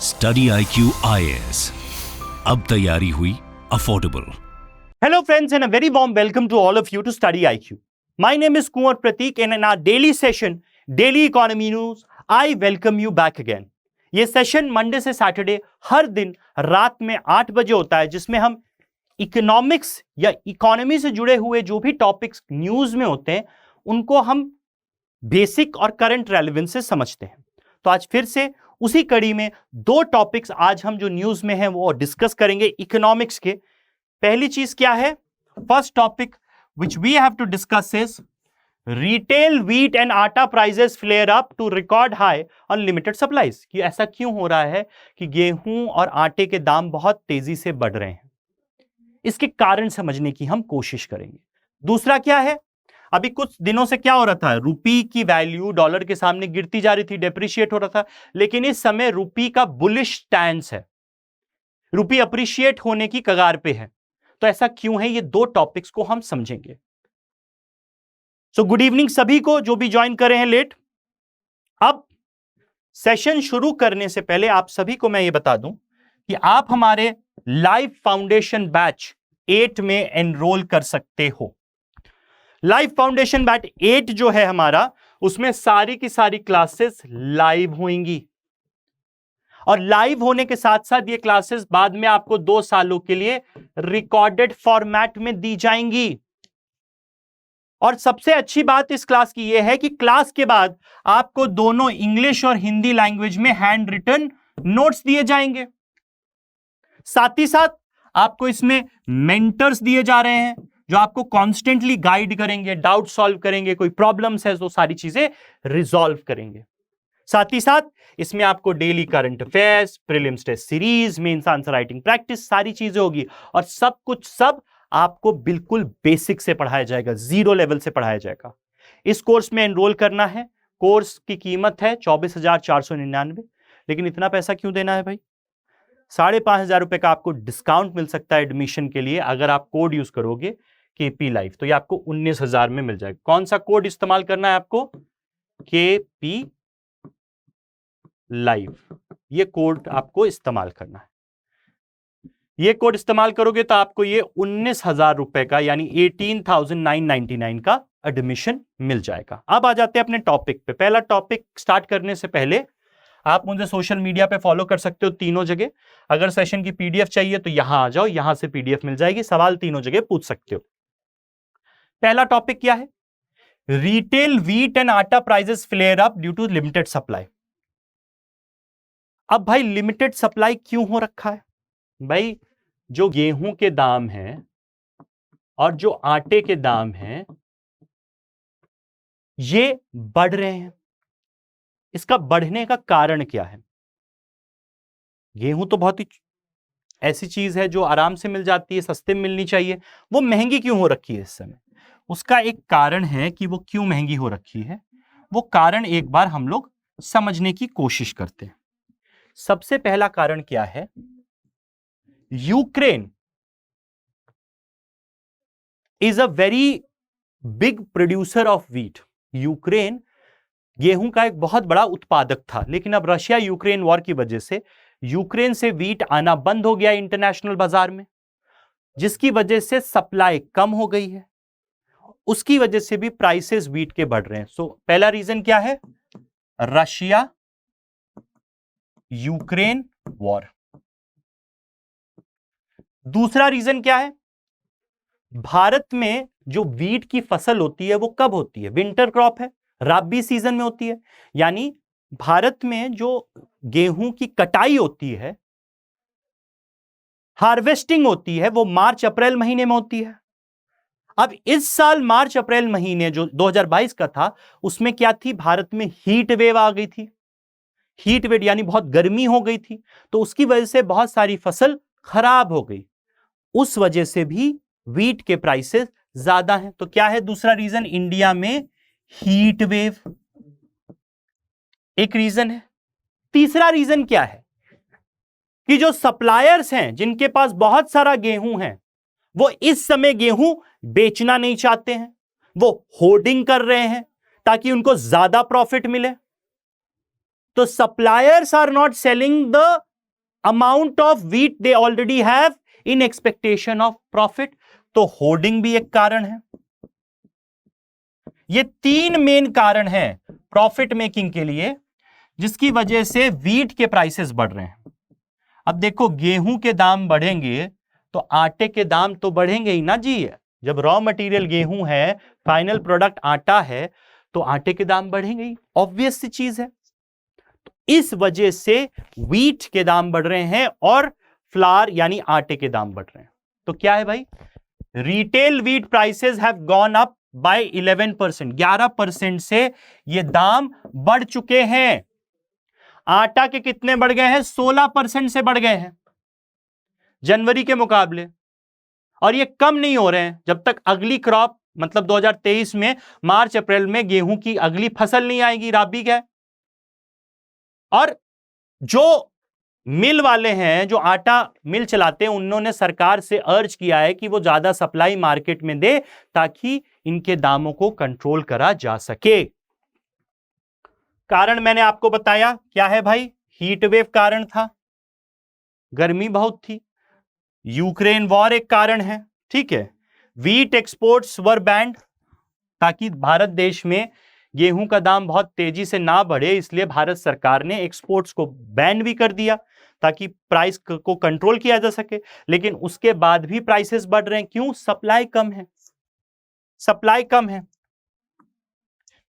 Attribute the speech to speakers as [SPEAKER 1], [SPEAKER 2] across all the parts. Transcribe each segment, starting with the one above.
[SPEAKER 1] Study IQ IAS, अब तैयारी हुई affordable.
[SPEAKER 2] Hello friends and a very warm welcome to all of you to Study IQ. My name is Kumar Pratik and in our daily session, Daily Economy News, I welcome you back again. ये session Monday से Saturday हर दिन रात में 8 बजे होता है, जिसमें हम इकोनॉमिक्स या इकोनॉमी से जुड़े हुए जो भी टॉपिक्स न्यूज में होते हैं उनको हम बेसिक और करंट रेलेवेंस से समझते हैं। तो आज फिर से उसी कड़ी में दो टॉपिक्स आज हम जो न्यूज में हैं वो डिस्कस करेंगे इकोनॉमिक्स के। पहली चीज क्या है? First topic which we have to discuss is retail wheat and atta prices flare up to record high on limited supplies. कि ऐसा क्यों हो रहा है कि गेहूं और आटे के दाम बहुत तेजी से बढ़ रहे हैं, इसके कारण समझने की हम कोशिश करेंगे। दूसरा क्या है? अभी कुछ दिनों से क्या हो रहा था, रुपी की वैल्यू डॉलर के सामने गिरती जा रही थी, डेप्रिशिएट हो रहा था, लेकिन इस समय रुपी का बुलिश स्टैंस है, रुपी अप्रिशिएट होने की कगार पे है। तो ऐसा क्यों है, ये दो टॉपिक्स को हम समझेंगे। सो गुड इवनिंग सभी को जो भी ज्वाइन कर रहे हैं लेट। अब सेशन शुरू करने से पहले आप सभी को मैं ये बता दूं कि आप हमारे लाइव फाउंडेशन बैच 8 में एनरोल कर सकते हो। लाइव फाउंडेशन बैच 8 जो है हमारा, उसमें सारी की सारी क्लासेस लाइव होंगी और लाइव होने के साथ साथ ये क्लासेस बाद में आपको 2 सालों के लिए रिकॉर्डेड फॉर्मेट में दी जाएंगी। और सबसे अच्छी बात इस क्लास की यह है कि क्लास के बाद आपको दोनों इंग्लिश और हिंदी लैंग्वेज में हैंड रिटन नोट्स दिए जाएंगे। साथ ही साथ आपको इसमें मेंटर्स दिए जा रहे हैं जो आपको कॉन्स्टेंटली गाइड करेंगे, डाउट सॉल्व करेंगे, कोई प्रॉब्लम्स है तो सारी चीजें रिजॉल्व करेंगे। साथ ही साथ इसमें आपको daily current affairs, prelims test series, mains answer writing practice, सारी चीजें होगी और सब आपको बिल्कुल बेसिक से पढ़ाया जाएगा, 0 लेवल से पढ़ाया जाएगा। इस कोर्स में एनरोल करना है। कोर्स की कीमत है 24,499। लेकिन इतना पैसा क्यों देना है भाई? 5,500 रुपए का आपको डिस्काउंट मिल सकता है एडमिशन के लिए अगर आप कोड यूज करोगे KP लाइव, तो ये आपको 19,000 में मिल जाएगा। कौन सा कोड इस्तेमाल करना है आपको? KP लाइव, ये कोड आपको इस्तेमाल करना है। ये कोड इस्तेमाल करोगे तो आपको ये 19,000 रुपए का यानी 18,999 का एडमिशन मिल जाएगा। अब आ जाते हैं अपने टॉपिक पे। पहला टॉपिक स्टार्ट करने से पहले आप मुझे सोशल मीडिया पे फॉलो कर सकते हो तीनों जगह। अगर सेशन की PDF चाहिए तो यहां आ जाओ, यहां से PDF मिल जाएगी। सवाल तीनों जगह पूछ सकते हो। पहला टॉपिक क्या है? Retail wheat and atta prices flare up due to limited supply. अब भाई लिमिटेड सप्लाई क्यों हो रखा है? भाई जो गेहूं के दाम हैं और जो आटे के दाम हैं ये बढ़ रहे हैं। इसका बढ़ने का कारण क्या है? गेहूं तो बहुत ही ऐसी चीज है जो आराम से मिल जाती है, सस्ते में मिलनी चाहिए, वो महंगी क्यों हो रखी है इस समय? उसका एक कारण है कि वो क्यों महंगी हो रखी है। वो कारण एक बार हम लोग समझने की कोशिश करते हैं। सबसे पहला कारण क्या है? Ukraine is a very big producer of wheat. Ukraine गेहूं का एक बहुत बड़ा उत्पादक था, लेकिन अब रशिया यूक्रेन वॉर की वजह से यूक्रेन से व्हीट आना बंद हो गया इंटरनेशनल बाजार में, जिसकी वजह से सप्लाई कम हो गई है। उसकी वजह से भी प्राइसेस व्हीट के बढ़ रहे हैं। सो पहला रीजन क्या है? Russia Ukraine war. दूसरा रीजन क्या है? भारत में जो व्हीट की फसल होती है वो कब होती है? विंटर क्रॉप है, रबी सीजन में होती है। यानी भारत में जो गेहूं की कटाई होती है, हार्वेस्टिंग होती है, वो मार्च अप्रैल महीने में होती है। अब इस साल मार्च अप्रैल महीने जो 2022 का था, उसमें क्या थी? भारत में हीट वेव आ गई थी। हीट वेव यानी बहुत गर्मी हो गई थी, तो उसकी वजह से बहुत सारी फसल खराब हो गई। उस वजह से भी व्हीट के प्राइसेस ज्यादा हैं। तो क्या है दूसरा रीजन? इंडिया में हीट वेव एक रीजन है। तीसरा रीजन क्या है? कि जो सप्लायर्स हैं जिनके पास बहुत सारा गेहूं है, वो इस समय गेहूं बेचना नहीं चाहते हैं, वो होर्डिंग कर रहे हैं ताकि उनको ज्यादा प्रॉफिट मिले। तो suppliers are not selling the amount of wheat they already have in expectation of profit. तो होर्डिंग भी एक कारण है। ये तीन मेन कारण है प्रॉफिट मेकिंग के लिए, जिसकी वजह से व्हीट के प्राइसेस बढ़ रहे हैं। अब देखो, गेहूं के दाम बढ़ेंगे तो आटे के दाम तो बढ़ेंगे ही ना जी। जब रॉ मटेरियल गेहूं है, फाइनल प्रोडक्ट आटा है, तो आटे के दाम बढ़ेंगे ही, ऑब्वियस सी चीज है। तो इस वजह से व्हीट के दाम बढ़ रहे हैं और फ्लावर यानी आटे के दाम बढ़ रहे हैं। तो क्या है भाई, retail wheat prices have gone up by 11%, 11% से ये दाम बढ़ चुके हैं। आटा के कितने बढ़ गए हैं, 16% से बढ़ गए हैं जनवरी के मुकाबले, और ये कम नहीं हो रहे हैं जब तक अगली क्रॉप मतलब 2023 में मार्च अप्रैल में गेहूं की अगली फसल नहीं आएगी, राबी का। और जो मिल वाले हैं, जो आटा मिल चलाते हैं, उन्होंने सरकार से अर्ज किया है कि वो ज्यादा सप्लाई मार्केट में दे ताकि इनके दामों को कंट्रोल करा जा सके। कारण मैंने आपको बताया क्या है भाई, हीट वेव कारण था, गर्मी बहुत थी। यूक्रेन वॉर एक कारण है, ठीक है। व्हीट एक्सपोर्ट्स वर बैंड, ताकि भारत देश में गेहूं का दाम बहुत तेजी से ना बढ़े, इसलिए भारत सरकार ने एक्सपोर्ट्स को बैन भी कर दिया ताकि प्राइस को कंट्रोल किया जा सके। लेकिन उसके बाद भी प्राइसेस बढ़ रहे हैं, क्यों, सप्लाई कम है, सप्लाई कम है।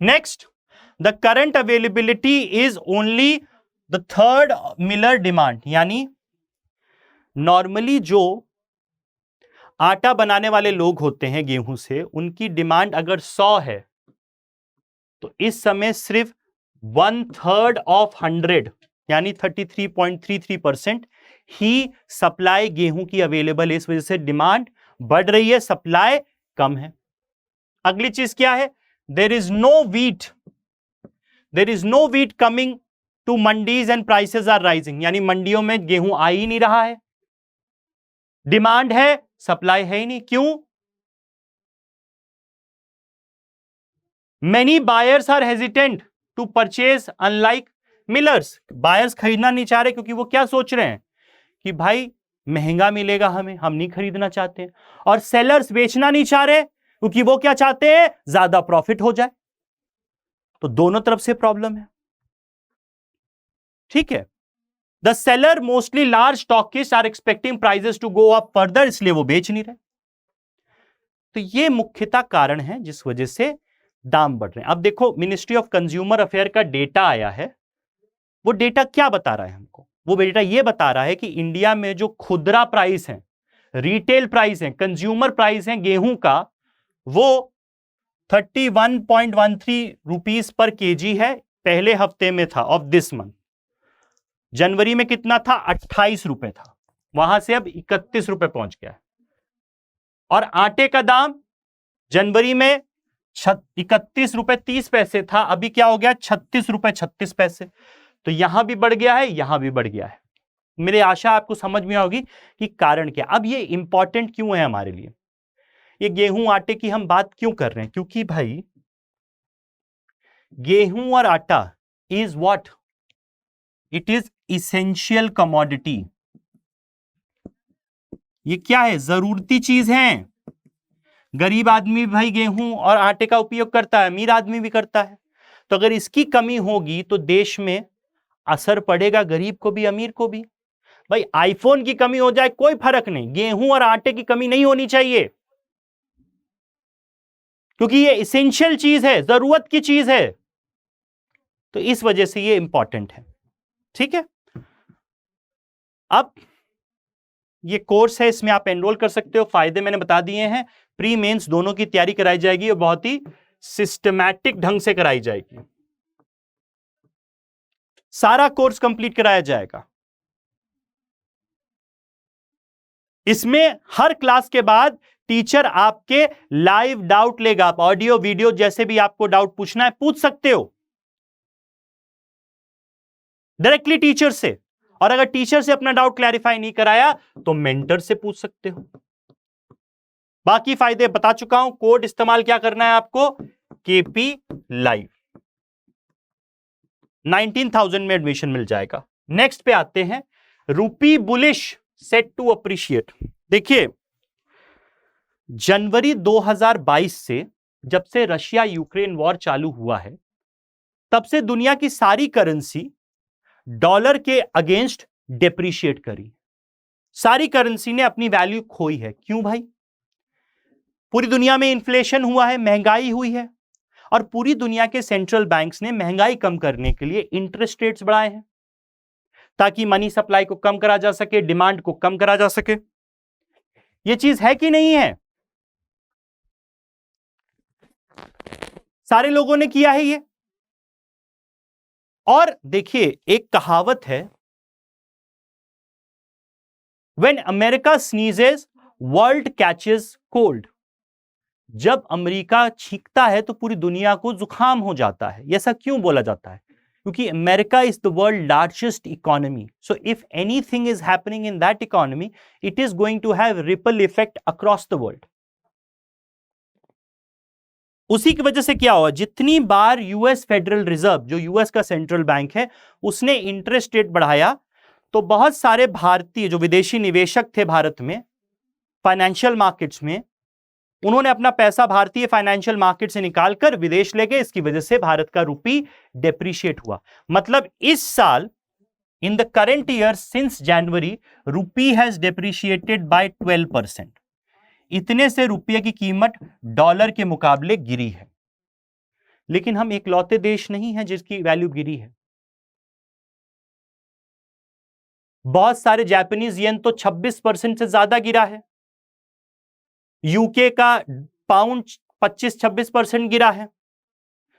[SPEAKER 2] Next, the current availability is only the third Miller demand, यानी नॉर्मली जो आटा बनाने वाले लोग होते हैं गेहूं से, उनकी डिमांड अगर 100 है तो इस समय सिर्फ 1/3 ऑफ 100 यानी 33.33% ही सप्लाई गेहूं की अवेलेबल है। इस वजह से डिमांड बढ़ रही है, सप्लाई कम है। अगली चीज क्या है, there is no wheat coming to mandis and prices are rising, यानी मंडियों में गेहूं आ ही नहीं रहा है। डिमांड है, सप्लाई है ही नहीं, क्यों, Many buyers are hesitant to purchase unlike millers. Buyers खरीदना नहीं चाह रहे क्योंकि वो क्या सोच रहे हैं कि भाई महंगा मिलेगा हमें, हम नहीं खरीदना चाहते हैं। और सेलर्स बेचना नहीं चाह रहे क्योंकि वो क्या चाहते हैं, ज्यादा प्रॉफिट हो जाए। तो दोनों तरफ से प्रॉब्लम है, ठीक है। The seller mostly large stockist are expecting prices to go up further, इसलिए वो बेच नहीं रहे। तो ये मुख्यतः कारण है जिस वजह से दाम बढ़ रहे हैं। अब देखो, मिनिस्ट्री ऑफ कंज्यूमर अफेयर का डेटा आया है। वो डेटा क्या बता रहा है हमको, वो डेटा ये बता रहा है कि इंडिया में जो खुदरा प्राइस है, रिटेल प्राइस है, कंज्यूमर प्राइस है गेहूं का, वो 31.13 रुपीस पर केजी है, पहले हफ्ते में था ऑफ दिस मंथ। जनवरी में कितना था, 28 रुपए था, वहां से अब 31 रुपए पहुंच गया है। और आटे का दाम जनवरी में 31 रुपए 30 पैसे था, अभी क्या हो गया, 36 रुपए 36 पैसे। तो यहां भी बढ़ गया है, यहां भी बढ़ गया है। मेरी आशा आपको समझ में होगी कि कारण क्या। अब ये इंपॉर्टेंट क्यों है हमारे लिए, ये गेहूं आटे की हम बात क्यों कर रहे हैं, क्योंकि भाई गेहूं और आटा is what, it is essential commodity. ये क्या है, जरूरती चीज है। गरीब आदमी भाई गेहूं और आटे का उपयोग करता है, अमीर आदमी भी करता है। तो अगर इसकी कमी होगी तो देश में असर पड़ेगा, गरीब को भी अमीर को भी। भाई आईफोन की कमी हो जाए कोई फर्क नहीं, गेहूं और आटे की कमी नहीं होनी चाहिए, क्योंकि ये इसेंशियल चीज है, जरूरत की चीज है। तो इस वजह से ये इंपॉर्टेंट है, ठीक है। अब ये कोर्स है, इसमें आप एनरोल कर सकते हो, फायदे मैंने बता दिए हैं। प्री मेंस दोनों की तैयारी कराई जाएगी और बहुत ही सिस्टमैटिक ढंग से कराई जाएगी। सारा कोर्स कंप्लीट कराया जाएगा। इसमें हर क्लास के बाद टीचर आपके लाइव डाउट लेगा। आप ऑडियो वीडियो जैसे भी आपको डाउट पूछना है पूछ सकते हो डायरेक्टली टीचर से। और अगर टीचर से अपना डाउट क्लैरिफाई नहीं कराया तो मेंटर से पूछ सकते हो। बाकी फायदे बता चुका हूं। कोड इस्तेमाल क्या करना है आपको, केपी लाइव। 19,000 में एडमिशन मिल जाएगा। नेक्स्ट पे आते हैं, रूपी बुलिश सेट टू अप्रिशिएट। देखिए, जनवरी 2022 से जब से रशिया यूक्रेन वॉर चालू हुआ है, तब से दुनिया की सारी करेंसी डॉलर के अगेंस्ट डेप्रिशिएट करी। सारी करेंसी ने अपनी वैल्यू खोई है। क्यों भाई? पूरी दुनिया में इन्फ्लेशन हुआ है, महंगाई हुई है, और पूरी दुनिया के सेंट्रल बैंक्स ने महंगाई कम करने के लिए इंटरेस्ट रेट्स बढ़ाए हैं ताकि मनी सप्लाई को कम करा जा सके, डिमांड को कम करा जा सके। यह चीज है कि नहीं है? सारे लोगों ने किया है ये। और देखिए, एक कहावत है, When America sneezes, world catches cold। जब अमेरिका छींकता है तो पूरी दुनिया को जुकाम हो जाता है। ऐसा क्यों बोला जाता है? क्योंकि America is the world largest economy, so if anything is happening in that economy, it is going to have ripple effect across the world. उसी की वजह से क्या हुआ, जितनी बार यूएस फेडरल रिजर्व, जो यूएस का सेंट्रल बैंक है, उसने इंटरेस्ट रेट बढ़ाया, तो बहुत सारे भारतीय जो विदेशी निवेशक थे भारत में फाइनेंशियल मार्केट्स में, उन्होंने अपना पैसा भारतीय फाइनेंशियल मार्केट से निकालकर विदेश ले गए। इसकी वजह से भारत का रुपी डेप्रिशिएट हुआ। मतलब इस साल, in the current year since January, rupee has depreciated by 12%। इतने से रुपये की कीमत डॉलर के मुकाबले गिरी है। लेकिन हम इकलौते देश नहीं हैं जिसकी वैल्यू गिरी है। बहुत सारे जापानीज येन तो 26% से ज्यादा गिरा है। यूके का पाउंड 25-26% गिरा है।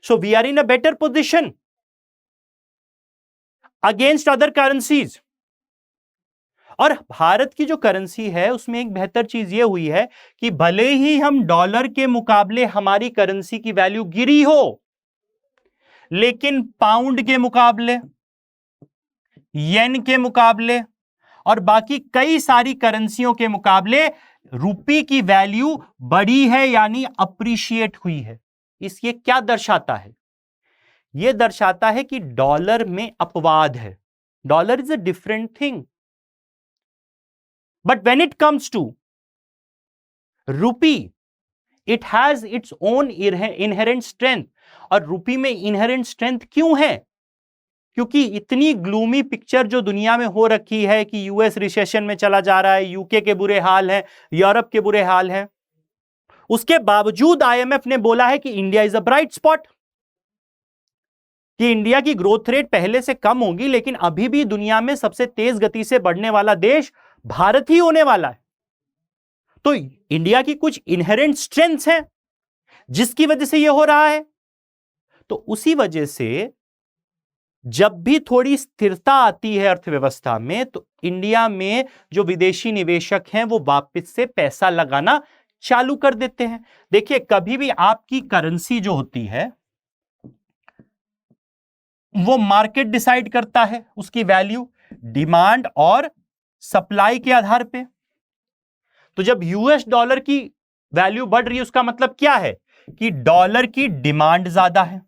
[SPEAKER 2] So we are in a better position against other currencies. और भारत की जो करेंसी है उसमें एक बेहतर चीज यह हुई है कि भले ही हम डॉलर के मुकाबले हमारी करेंसी की वैल्यू गिरी हो, लेकिन पाउंड के मुकाबले, येन के मुकाबले और बाकी कई सारी करेंसियों के मुकाबले रुपये की वैल्यू बढ़ी है, यानी अप्रिशिएट हुई है। इसलिए क्या दर्शाता है? यह दर्शाता है कि डॉलर में अपवाद है। Dollar is a different thing, but when it comes to rupee, it has its own inherent strength. और रुपी में इनहेरेंट स्ट्रेंथ क्यों है? क्योंकि इतनी ग्लूमी पिक्चर जो दुनिया में हो रखी है कि यूएस रिसेशन में चला जा रहा है, यूके के बुरे हाल हैं, यूरोप के बुरे हाल हैं, उसके बावजूद आईएमएफ ने बोला है कि India is a bright spot, कि इंडिया की ग्रोथ रेट पहले से कम होगी, लेकिन अभी भी दुनिया में सबसे तेज गति से बढ़ने वाला देश भारत ही होने वाला है। तो इंडिया की कुछ इनहेरेंट स्ट्रेंथ्स हैं जिसकी वजह से यह हो रहा है। तो उसी वजह से जब भी थोड़ी स्थिरता आती है अर्थव्यवस्था में, तो इंडिया में जो विदेशी निवेशक हैं वो वापस से पैसा लगाना चालू कर देते हैं। देखिए, कभी भी आपकी करेंसी जो होती है वो मार्केट डिसाइड करता है उसकी वैल्यू, डिमांड और सप्लाई के आधार पे। तो जब यूएस डॉलर की वैल्यू बढ़ रही है, उसका मतलब क्या है कि डॉलर की डिमांड ज्यादा है।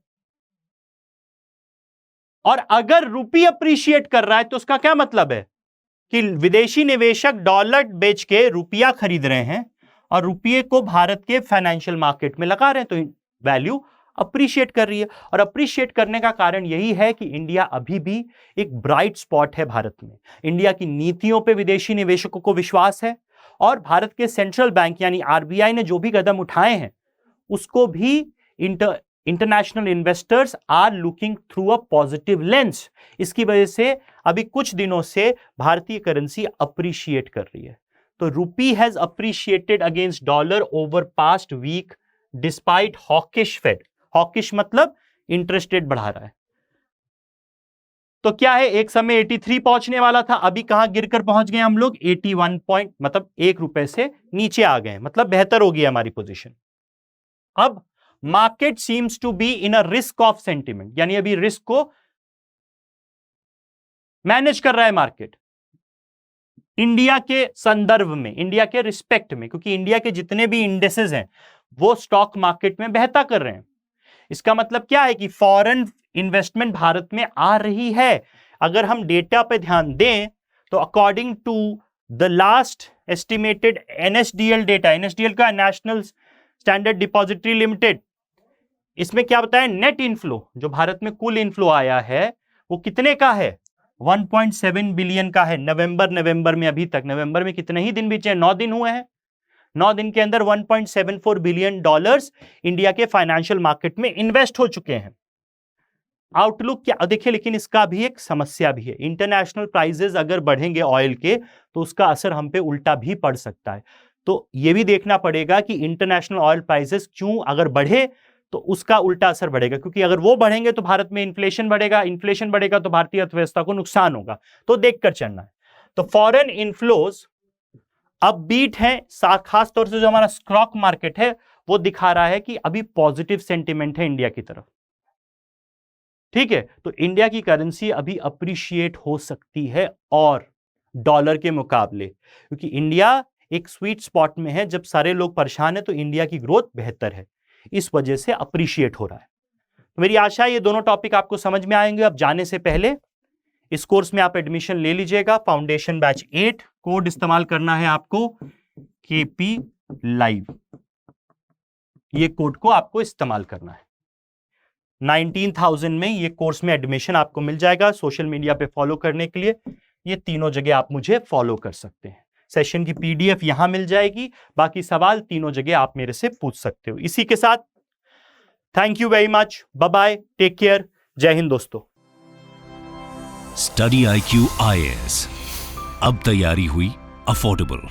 [SPEAKER 2] और अगर रुपी अप्रिशिएट कर रहा है तो उसका क्या मतलब है कि विदेशी निवेशक डॉलर बेच के रुपया खरीद रहे हैं और रुपये को भारत के फाइनेंशियल मार्केट में लगा रहे हैं, तो वैल्यू अप्रिशिएट कर रही है। और अप्रिशिएट करने का कारण यही है कि इंडिया अभी भी एक ब्राइट स्पॉट है भारत में। इंडिया की नीतियों पे विदेशी निवेशकों को विश्वास है, और भारत के सेंट्रल बैंक यानी आरबीआई ने जो भी कदम उठाए हैं उसको भी international investors are looking through a positive lens. इसकी वजह से अभी कुछ दिनों से भारतीय करेंसी अप्रिशिएट कर रही है। तो rupee has appreciated against dollar over past week despite hawkish Fed. Hawkish मतलब इंटरेस्ट रेट बढ़ा रहा है। तो क्या है, एक समय 83 पहुंचने वाला था, अभी कहां गिरकर पहुंच गए हम लोग 81 पॉइंट, मतलब ₹1 से नीचे आ गए, मतलब बेहतर हो गई हमारी पोजीशन। अब market seems to be in a risk off sentiment, यानी अभी रिस्क को मैनेज कर रहा है मार्केट इंडिया के संदर्भ में, इंडिया के रिस्पेक्ट में, क्योंकि इंडिया के जितने भी इंडेसेस हैं वो स्टॉक मार्केट में बेहतर कर रहे हैं। इसका मतलब क्या है कि फॉरेन इन्वेस्टमेंट भारत में आ रही है। अगर हम डेटा पे ध्यान दें तो according to the last estimated NSDL data, NSDL का नेशनल स्टैंडर्ड डिपॉजिटरी लिमिटेड, इसमें क्या बताया, नेट इनफ्लो जो भारत में कुल इनफ्लो आया है वो कितने का है, 1.7 बिलियन का है। नवंबर में अभी तक, नवंबर में कितने ही दिन बीते हैं, 9 दिन हुए हैं। 9 दिन के अंदर 1.74 बिलियन डॉलर्स इंडिया के फाइनेंशियल मार्केट में इन्वेस्ट हो चुके हैं। आउटलुक क्या देखिए, लेकिन इसका भी एक समस्या भी है। इंटरनेशनल प्राइसेस अगर बढ़ेंगे ऑयल के तो उसका असर हम पे उल्टा भी पड़ सकता है। तो यह भी देखना पड़ेगा कि इंटरनेशनल ऑयल प्राइसेस क्यों अगर बढ़े तो उसका उल्टा असर बढ़ेगा, क्योंकि अगर वो बढ़ेंगे तो भारत में इन्फ्लेशन बढ़ेगा, इन्फ्लेशन बढ़ेगा तो भारतीय अर्थव्यवस्था को नुकसान होगा। तो देखकर चलना है। तो फॉरेन इनफ्लोज अपबीट है, खास तौर से जो हमारा स्टॉक मार्केट है वो दिखा रहा है कि अभी पॉजिटिव सेंटिमेंट है इंडिया की तरफ। ठीक है, तो इंडिया की करेंसी अभी अप्रिशिएट हो सकती है और डॉलर के मुकाबले, क्योंकि इंडिया एक स्वीट स्पॉट में है। जब सारे लोग परेशान है तो इंडिया की ग्रोथ बेहतर है, इस वजह से अप्रिशिएट हो रहा है। तो मेरी आशा है ये दोनों टॉपिक आपको समझ में आएंगे। अब जाने से पहले इस कोर्स में आप एडमिशन ले लीजिएगा, फाउंडेशन बैच 8, कोड इस्तेमाल करना है आपको KP लाइव, ये कोड को आपको इस्तेमाल करना है। 19,000 में ये कोर्स में एडमिशन आपको मिल जाएगा। सोशल मीडिया पे फॉलो करने के लिए ये तीनों जगह आप मुझे फॉलो कर सकते हैं। सेशन की PDF यहां मिल जाएगी, बाकी सवाल तीनों जगह आप मेरे से पूछ सकते हो। इसी के साथ thank you very much, bye bye, take care, जय हिंद दोस्तों।
[SPEAKER 1] स्टडी IQ IAS, अब तैयारी हुई अफोर्डेबल।